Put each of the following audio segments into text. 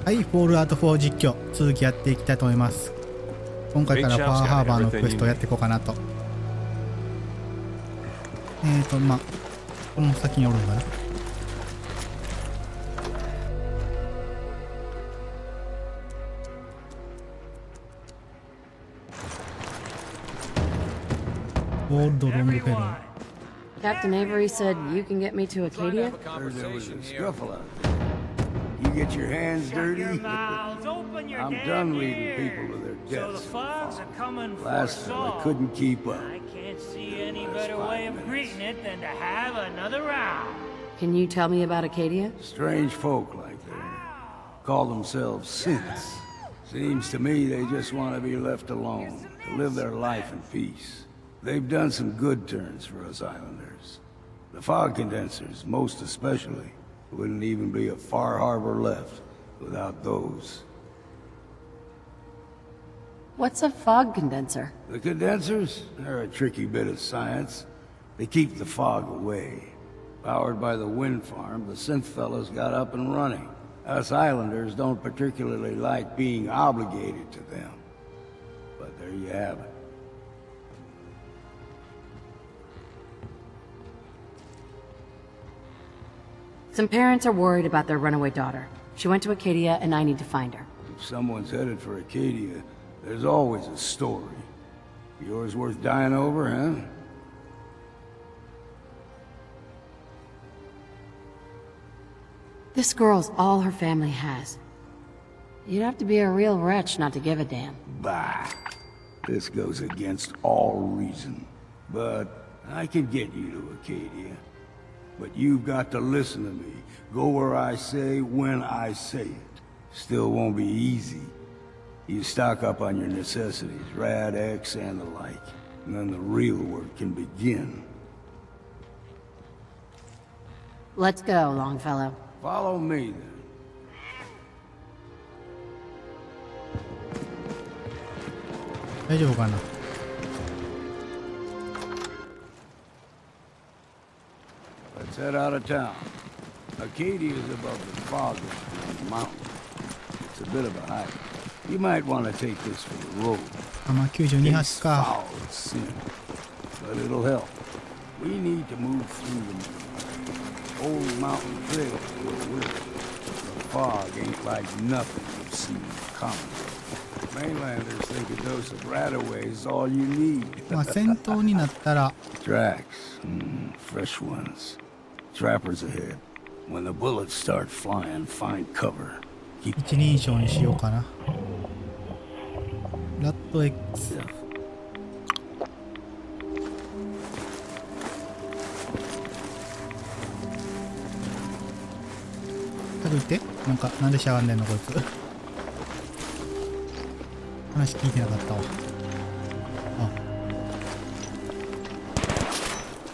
はい、フォールアウト4実況続きやっていきたいと思います。今回からファーハーバーのクエストをやっていこうかなと。まあこの先におるんだな。オールドロングフェロー。Captain Avery said you can get me to Acadia? There was a scuffle out there. You get your hands dirty? I'm done leading people to their deaths. Last time I couldn't keep up. I can't see any better way of greeting it than to have another round. Can you tell me about Acadia? Strange folk like that. Call themselves synths. Seems to me they just want to be left alone, to live their life in peace. They've done some good turns for us islanders. The fog condensers, most especially, wouldn't even be a Far Harbor left without those. What's a fog condenser? The condensers? They're a tricky bit of science. They keep the fog away. Powered by the wind farm, the synth fellas got up and running. Us islanders don't particularly like being obligated to them. But there you have it. Some parents are worried about their runaway daughter. She went to Acadia and I need to find her. If someone's headed for Acadia, there's always a story. Yours worth dying over, huh? This girl's all her family has. You'd have to be a real wretch not to give a damn. Bah! This goes against all reason. But I can get you to Acadia. But you've got to listen to me. Go where I say, when I say it. Still won't be easy. You stock up on your necessities, Rad X and the like. And then the real work can begin. Let's go, Longfellow. Follow me, then. 大丈夫かな。Let's head out of town. Acadia is above the fog mountain. It's a bit of a hike. You might want to take this for the road. まあ92発か。 Foul as sin, but it'll help. We need to move through the old mountain trails where we're. The fog ain't like nothing you've seen in common. Mainlanders think a dose of Radaway is all you need. まあ戦闘になったら Tracks, fresh ones. Trappers ahead. When the bullets start flying, find cover. Keep 一人称にしようかな。ラット X。かといってなんでしゃがんでんのこいつ。話聞いてなかったわ。あ。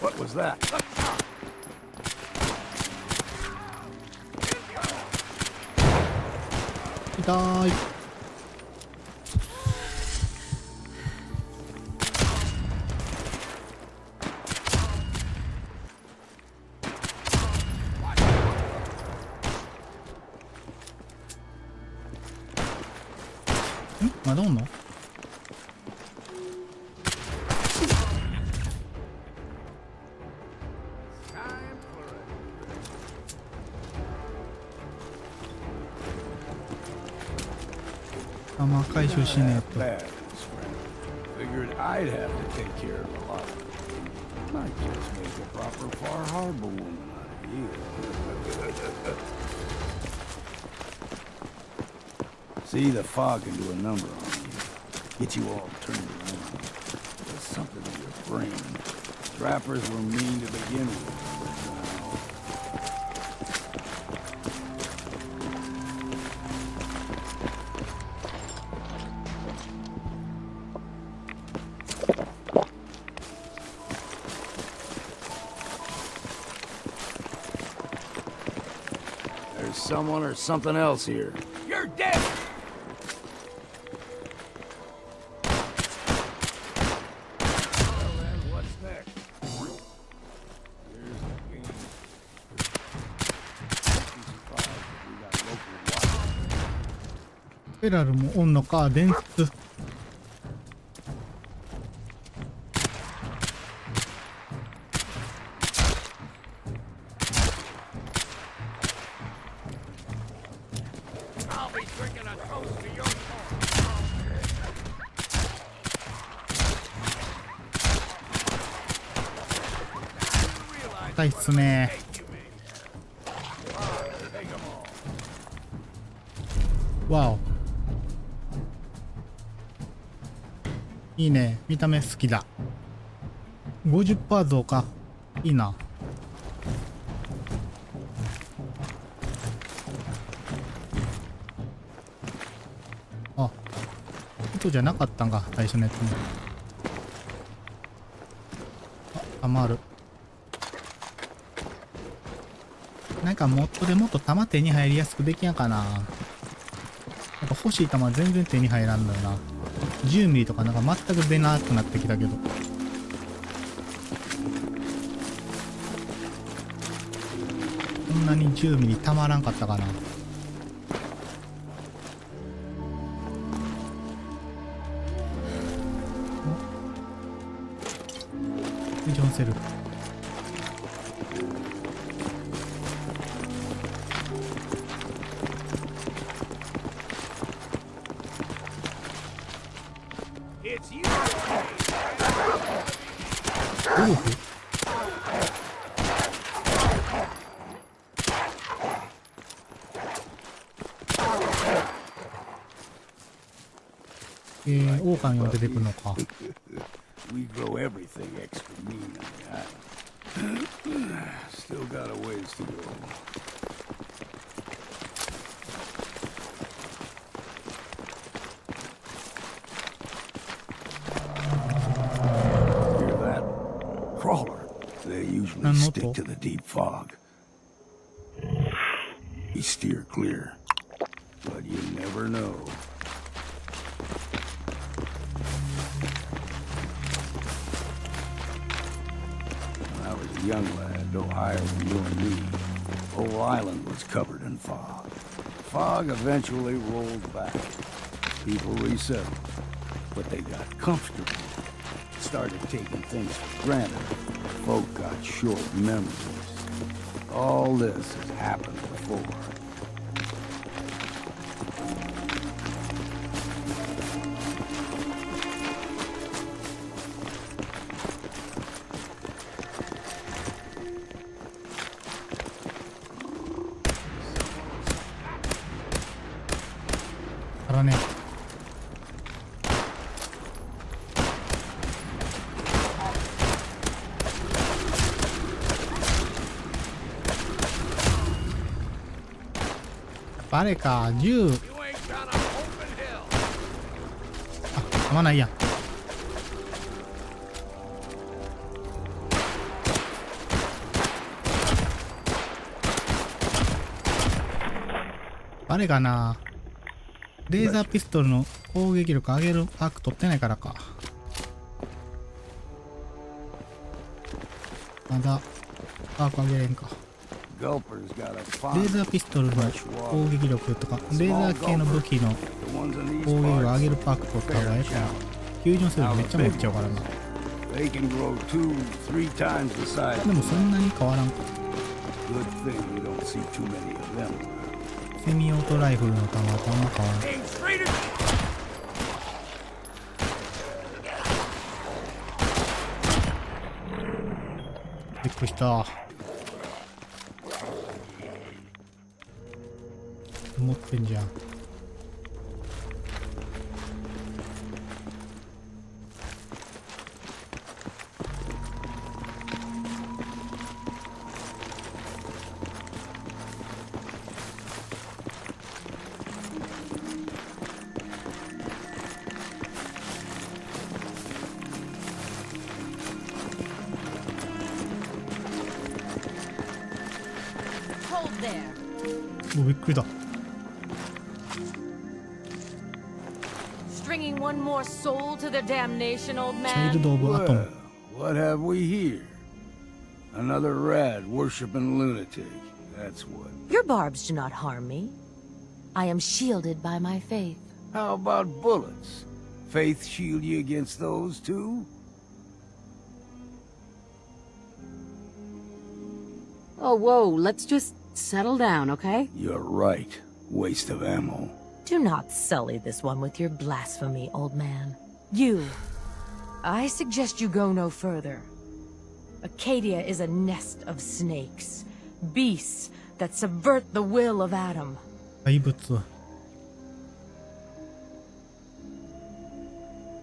What was that?痛い。まだおんの？あ、まあ回収しねえと。 Figured I'd have to take care of a lot. Might just make a proper Far Harbor woman out of you. See, the fog can do a number on you. Get you all turned around. There's something in your brain. Trappers were mean to begin with. There's someone or something else here. You're dead! ペラルもおんのか、電筒。高いっすね。わお。いいね。見た目好きだ。50% 増加。いいな。あ、糸じゃなかったんか、最初のやつも。あ、余る。なんかモッドでもっと弾手に入りやすくできやんかな。なんか欲しい弾全然手に入らんのよな。10ミリとかなんか全く出なくなってきたけど。こんなに10ミリたまらんかったかな。ジョンセル。ゴルフ？狼が出てくるのか。We grow everything extra mean on the island. Still got a ways to go. Hear that? Crawler. They usually stick to the deep fog. We steer clear. But you never know. Young lad, no higher than you and me. Whole island was covered in fog. Fog eventually rolled back. People resettled, but they got comfortable. Started taking things for granted. Folk got short memories. All this has happened before.あれか、銃。あ、弾ないやん。あれかな。レーザーピストルの攻撃力上げるパーク取ってないからか。まだパーク上げれんか。レーザーピストルの攻撃力とか、レーザー系の武器の攻撃力上げるパーク取った方がええから、フュージョンするのめっちゃ持っちゃうからな。でもそんなに変わらんか。セミオートライフルの弾はあんま変わらん。びっくりした。持ってんじゃん。お、びっくりだ。Stringing one more soul to the damnation, old チャイルド・オブ・アトム。 What have we here? Another rat worshipping lunatic. That's what. Your barbs do not harm me. I am shielded by my faith. How about bullets? Faith shield you against those too? Oh, whoa, let's just settle down, okay? You're right. Waste of ammo. Do not sully this one with your blasphemy, old man. I suggest you go no further. Acadia is a nest of snakes, beasts that subvert the will of Adam. 怪物。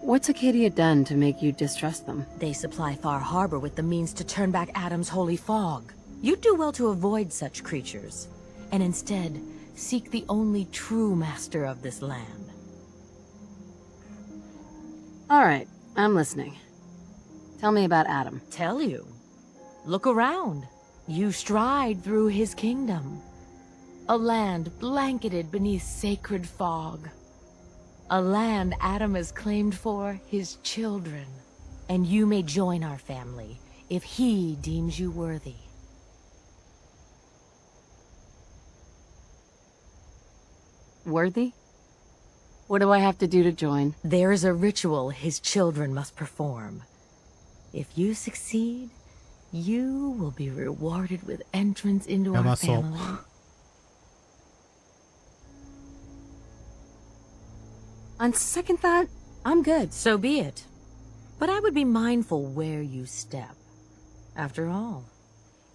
What's Acadia done to make you distrust them? They supply Far Harbor with the means to turn back Adam's holy fog. You'd do well to avoid such creatures, and instead seek the only true master of this land. All right, I'm listening. Tell me about Adam. Tell you. Look around. You stride through his kingdom. A land blanketed beneath sacred fog. A land Adam has claimed for his children. And you may join our family if he deems you worthy. Worthy? What do I have to do to join? There is a ritual his children must perform. If you succeed, you will be rewarded with entrance into our family. On second thought, I'm good. So be it. But I would be mindful where you step. After all,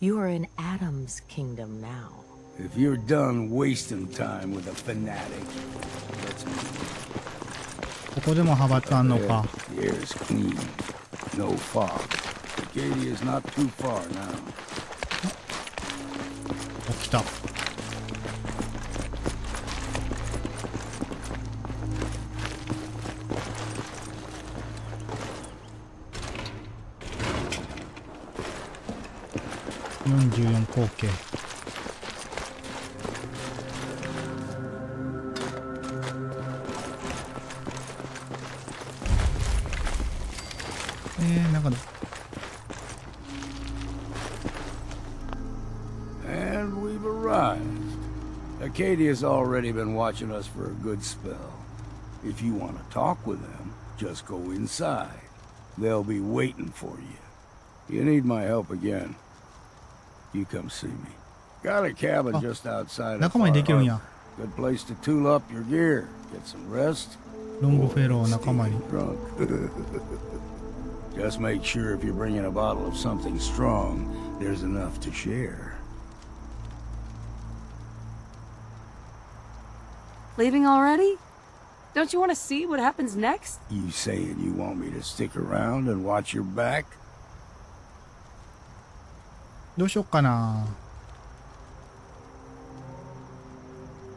you are in Adam's kingdom now. If you're done wasting time with a fanatic, let's move. ここでも派閥あんのか。 The air's clean. No fog. Acadia's not too far now. お、来た。44口径。なんか。 And we've arrived. Acadia's already been watching us for a good spell. If you want to talk with them, just go inside. They'll be waiting for you. You need my help again, you come see me. Got a cabin just outside of Far Harbor. Good place to tool up your gear, get some rest. ロングフェロー仲間に。 Drunk. Just make sure if you're bringing a bottle of something strong, there's enough to share. Leaving already? Don't you want to see what happens next? You saying you want me to stick around and watch your back? どうしよっかな。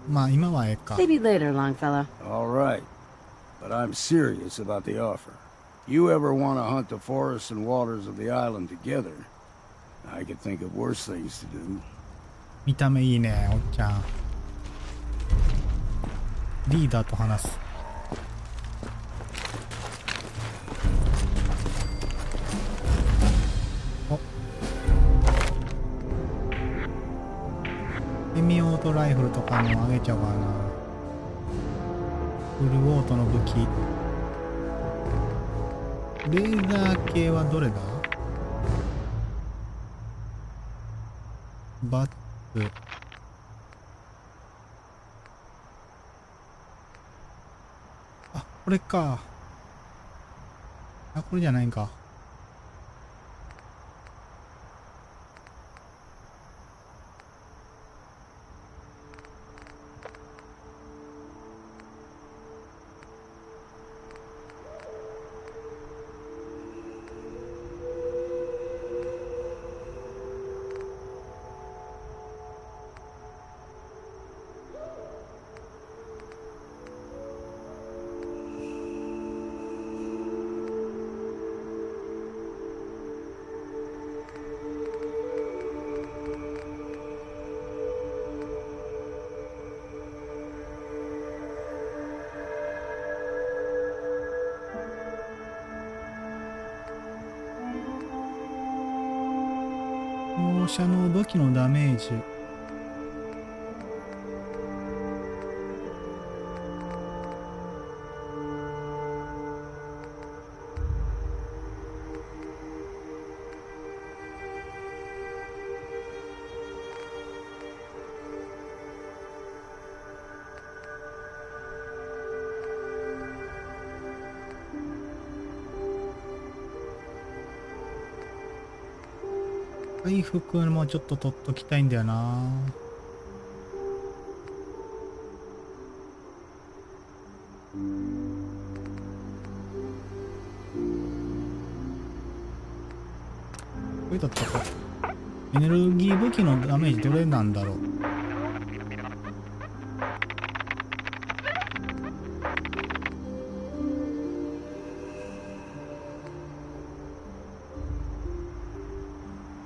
まあ今はええか。 Maybe later, Longfellow. All right, but I'm serious about the offer. You ever want to hunt the forests and waters of the island together? I could think of worse things to do. 見た目いいね、おっちゃん。リーダーと話す。お。セミオートライフルとかもあげちゃうかな。フルオートの武器。レーザー系はどれだ？バッツ。あ、これか。あ、これじゃないんか。放射能武器のダメージ。回復もちょっと取っときたいんだよな。これだったか。エネルギー武器のダメージどれなんだろう。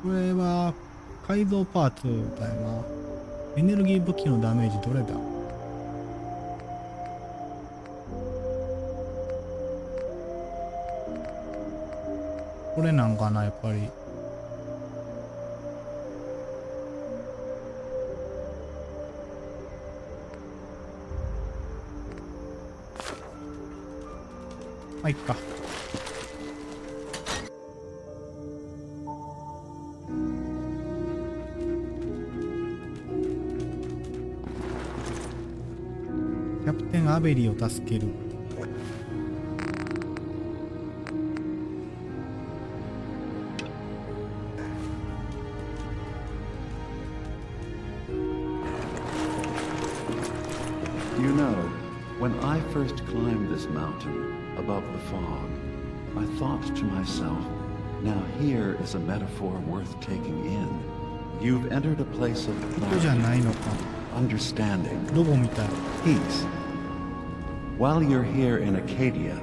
これは改造パーツだよな。エネルギー武器のダメージどれだ。これなんかな、やっぱり。まあ、いっか。キャプテンアベリを助ける。You know, when I first climbed this mountain above the fog, I thought to myself, now here is a metaphor worth taking in. You've entered a place of ここじゃないのか。 understanding, ロボみたい。 peace. While you're here in Acadia,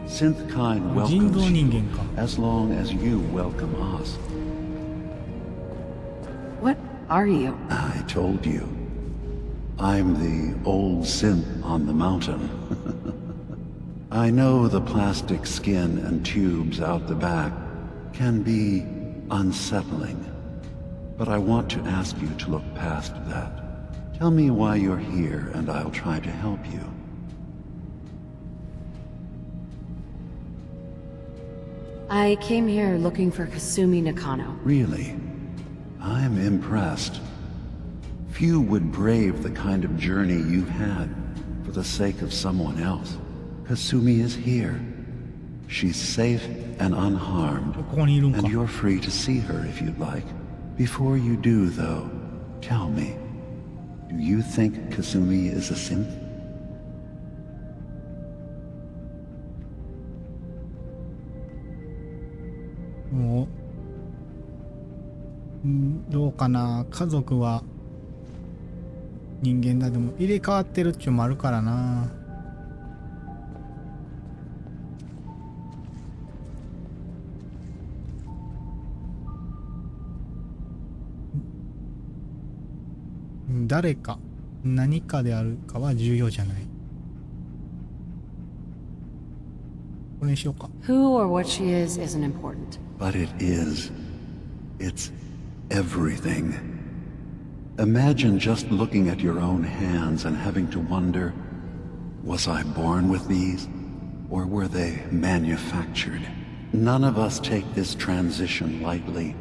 Synthkind 人造 welcomes 人 you 間か。 as long as you welcome us. What are you? I told you. I'm the old synth on the mountain. I know the plastic skin and tubes out the back can be unsettling, but I want to ask you to look past that. Tell me why you're here and I'll try to help you. I came here looking for Kasumi Nakano. Really? I'm impressed. Few would brave the kind of journey you've had for the sake of someone else. Kasumi is here. She's safe and unharmed, ここにいるんか。 and you're free to see her if you'd like. Before you do, though, tell me, do you think Kasumi is a synth? もう、どうかな。家族は人間だ。でも入れ替わってるっちゅうのもあるからな。誰か何かであるかは重要じゃない。これにしようか。 Who or what she is isn't important. But it is. It's everything. Imagine just looking at your own hands and having to wonder, was I born with these? Or were they manufactured? None of us take this transition lightly.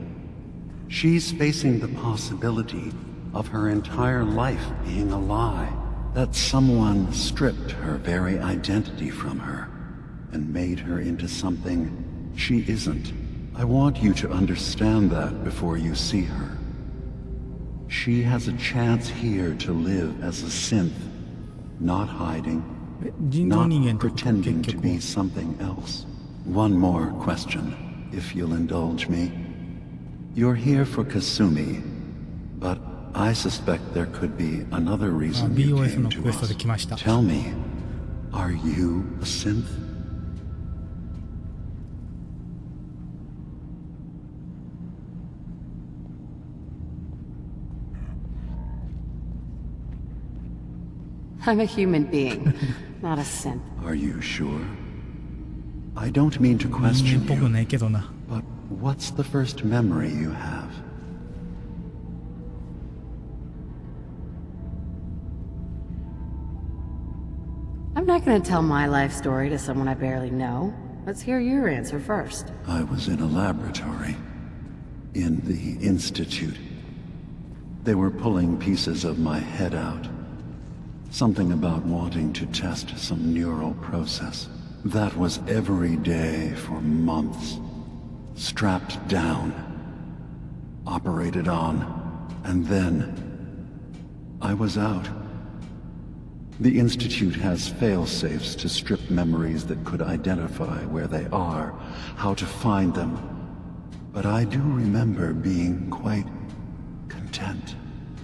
She's facing the possibility of her entire life being a lie. That someone stripped her very identity from her and made her into something she isn't. I want you to understand that before you see her. She has a chance here to live as a synth, not hiding, 人造 not 人間ってこと pretending 結 to 局 be は。 something else. One more question, if you'll indulge me. You're here for Kasumi, but I suspect there could be another reason you BOS came の to クエストで us. 来ました。 Tell me, are you a synth? I'm a human being, not a synth. Are you sure? I don't mean to 人間 question っぽく you, ないけどな。 but what's the first memory you have? I'm not gonna tell my life story to someone I barely know. Let's hear your answer first. I was in a laboratory, in the Institute. They were pulling pieces of my head out. Something about wanting to test some neural process. That was every day for months. Strapped down. operated on, and then I was out. The Institute has fail-safes to strip memories that could identify where they are, how to find them. But I do remember being quite content.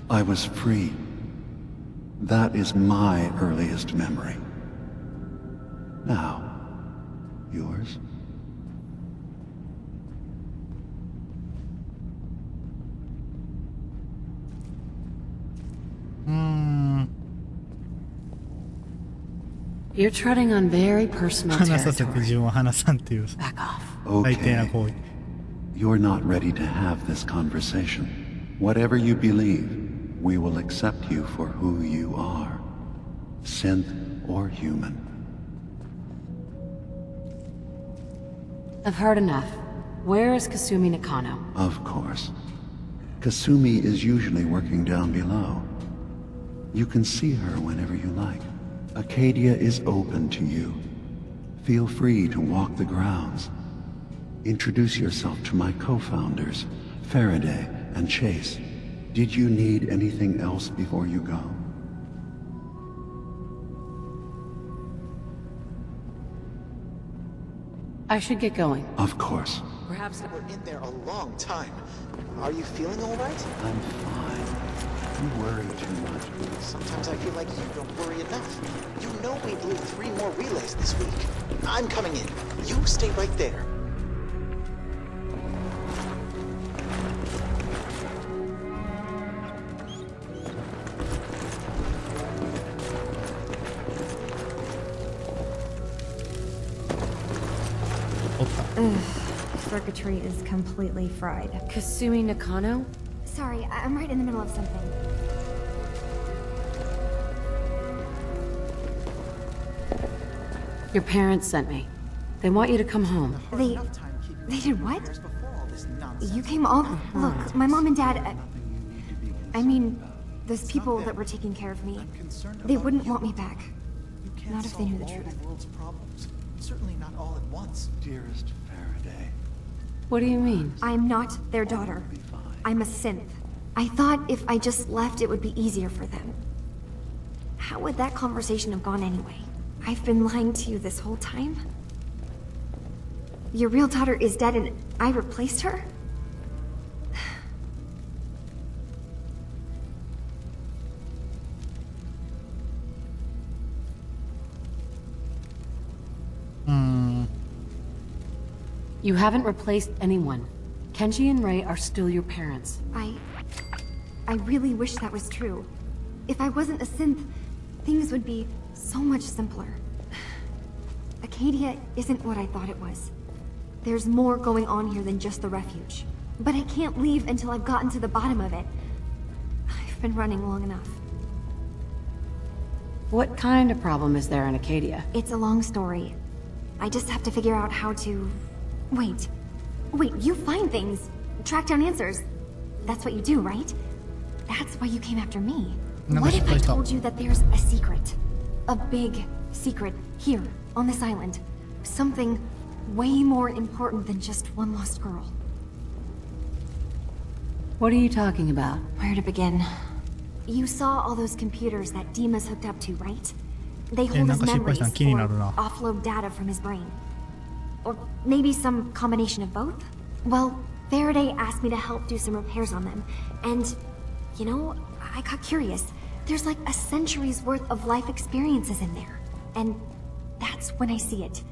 I was free. That is my earliest memory. Now, yours? You're treading on very personal 話させて territory. 自分は話さんっていう Back off. 最低な Okay. 行為。 You're not ready to have this conversation. Whatever you believe, we will accept you for who you are. Synth or human. I've heard enough. Where is Kasumi Nakano? Of course. Kasumi is usually working down below. You can see her whenever you like. Acadia is open to you. Feel free to walk the grounds. Introduce yourself to my co-founders, Faraday and Chase. Did you need anything else before you go? I should get going. Of course. Perhaps we're in there a long time. Are you feeling all right? I'm fine. You worry too much. Sometimes I feel like you don't worry enough. You know we blew 3 more relays this week. I'm coming in. You stay right there. Circuitry is completely fried. Kasumi Nakano? Sorry, I'm right in the middle of something. Your parents sent me. They want you to come home. They did what? You came all... Look, my mom and dad... I mean, those people that were taking care of me, they wouldn't want me back. Not if they knew the truth. Certainly not all at once. Dearest Faraday. What do you mean? I'm not their daughter. I'm a synth. I thought if I just left, it would be easier for them. How would that conversation have gone anyway? I've been lying to you this whole time? Your real daughter is dead and I replaced her? You haven't replaced anyone. Kenji and Rei are still your parents. I really wish that was true. If I wasn't a synth, things would be so much simpler. Acadia isn't what I thought it was. There's more going on here than just the refuge. But I can't leave until I've gotten to the bottom of it. I've been running long enough. What kind of problem is there in Acadia? It's a long story. I just have to figure out how to... Wait, you find things, track down answers. That's what you do, right? That's why you came after me. What if I told you that there's a secret? A big secret here, on this island. Something way more important than just one lost girl. What are you talking about? Where to begin? You saw all those computers that Dima's hooked up to, right? They hold his memories or offload data from his brain. Or maybe some combination of both? Well, Faraday asked me to help do some repairs on them. And, you know, I got curious. There's like a century's worth of life experiences in there. And that's when I see it.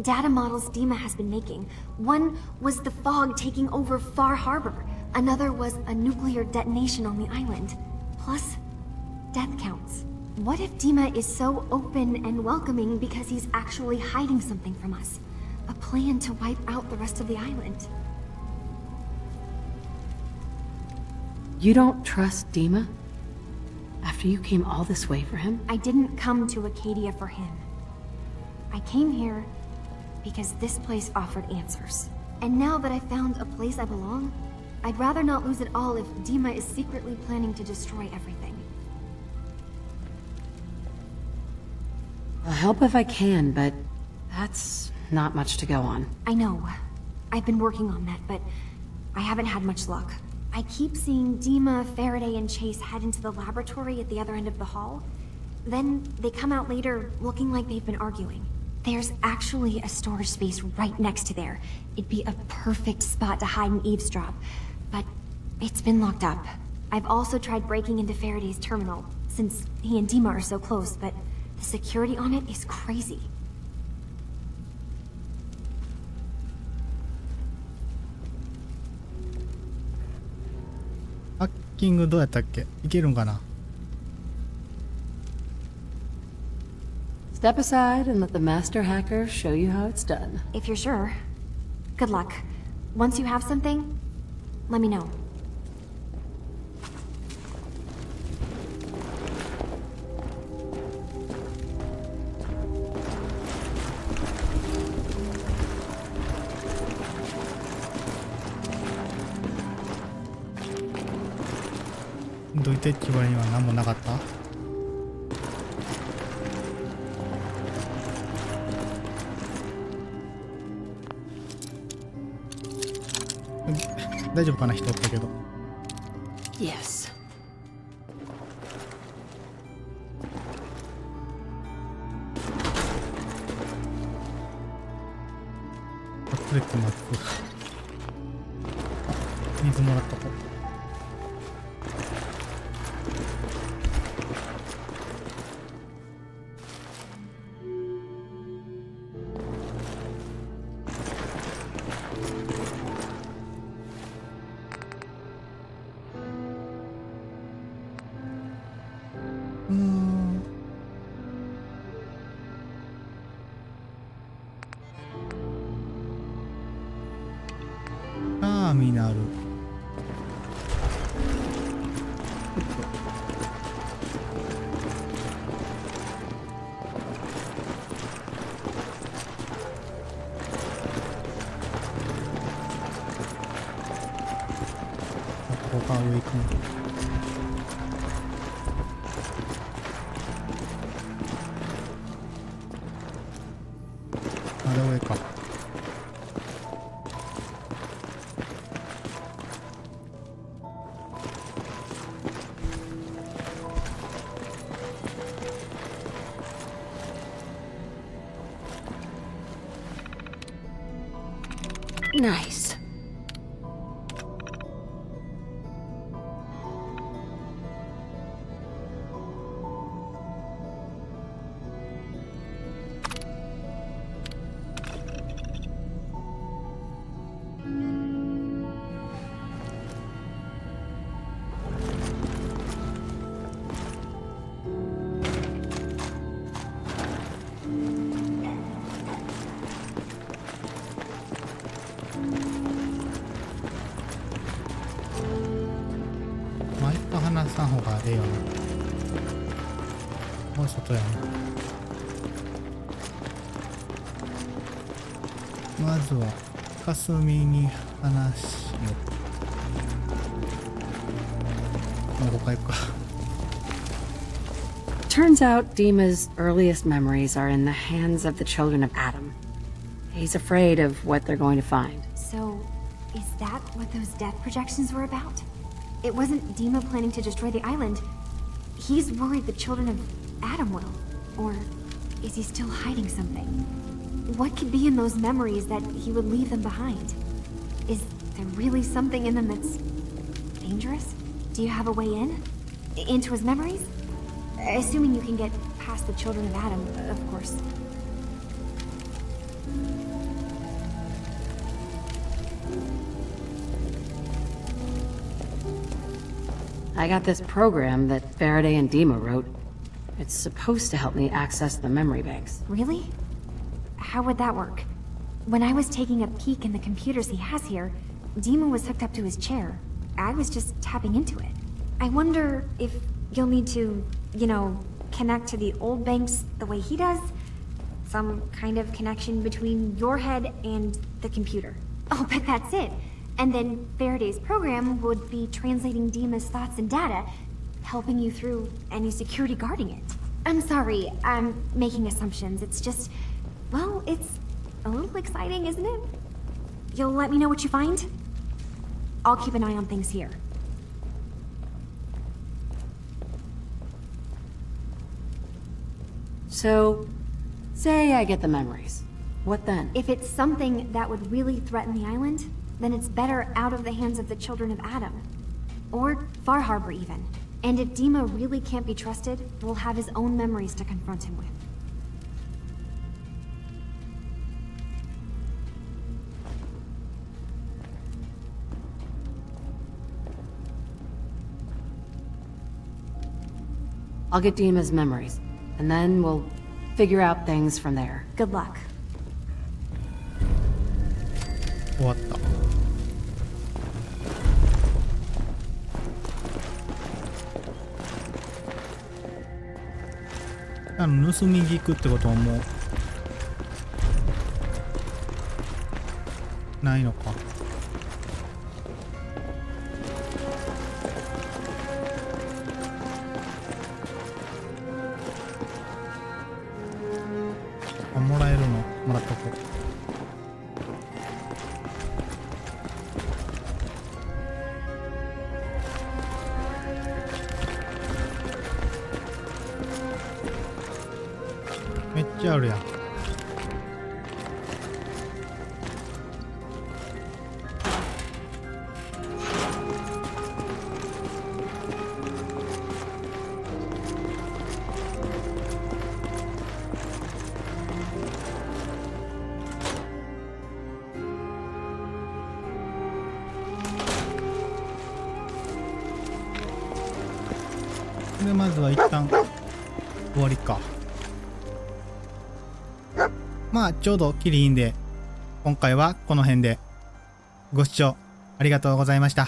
Data models Dima has been making. One was the fog taking over Far Harbor. Another was a nuclear detonation on the island. Plus, death counts. What if Dima is so open and welcoming because he's actually hiding something from us? A plan to wipe out the rest of the island. You don't trust Dima? After you came all this way for him? I didn't come to Acadia for him. I came here because this place offered answers. And now that I found a place I belong, I'd rather not lose it all if Dima is secretly planning to destroy everything. I'll help if I can, but that's not much to go on. I know. I've been working on that, but I haven't had much luck. I keep seeing Dima, Faraday, and Chase head into the laboratory at the other end of the hall. Then they come out later looking like they've been arguing. There's actually a storage space right next to there. It'd be a perfect spot to hide and eavesdrop. But it's been locked up. I've also tried breaking into Faraday's terminal, since he and Dima are so close, but the security on it is crazy. ハッキングどうやったっけ？いけるんかな？ Step aside and let the master hacker show you how it's done. If you're sure. Good luck. Once you have something, let me know. Do you think you have anyone? なかった？大丈夫かな、人おったけど。Yes. 隠れてます。水もらっとこう。ターミナル。ここから上行くの。あれ上か。Nice.話さん方がええよな。もう外やな。まずは霞に話を。もうここ行くか。Turns out Dima's earliest memories are in the hands of the children of Adam. He's afraid of what they're going to find. So, is that what those death projections were about? It wasn't Dima planning to destroy the island. He's worried the children of Adam will. Or is he still hiding something? What could be in those memories that he would leave them behind? Is there really something in them that's dangerous? Do you have a way in? Into his memories? Assuming you can get past the children of Adam, of course. I got this program that Faraday and Dima wrote. It's supposed to help me access the memory banks. Really? How would that work? When I was taking a peek in the computers he has here, Dima was hooked up to his chair. I was just tapping into it. I wonder if you'll need to, you know, connect to the old banks the way he does? Some kind of connection between your head and the computer. Oh, but that's it. And then Faraday's program would be translating Dima's thoughts and data, helping you through any security guarding it. I'm sorry, I'm making assumptions. It's just, well, it's a little exciting, isn't it? You'll let me know what you find? I'll keep an eye on things here. So, say I get the memories. What then? If it's something that would really threaten the island, then it's better out of the hands of the children of Adam. Or Far Harbor even. And if Dima really can't be trusted, we'll have his own memories to confront him with. I'll get Dima's memories, and then we'll figure out things from there. Good luck. 終わった。盗み聞くってことはもうないのか。あ、もらえるのもらっとこう。めっちゃあるやん。でまずは一旦終わりか。まあちょうどキリいいんで今回はこの辺でご視聴ありがとうございました。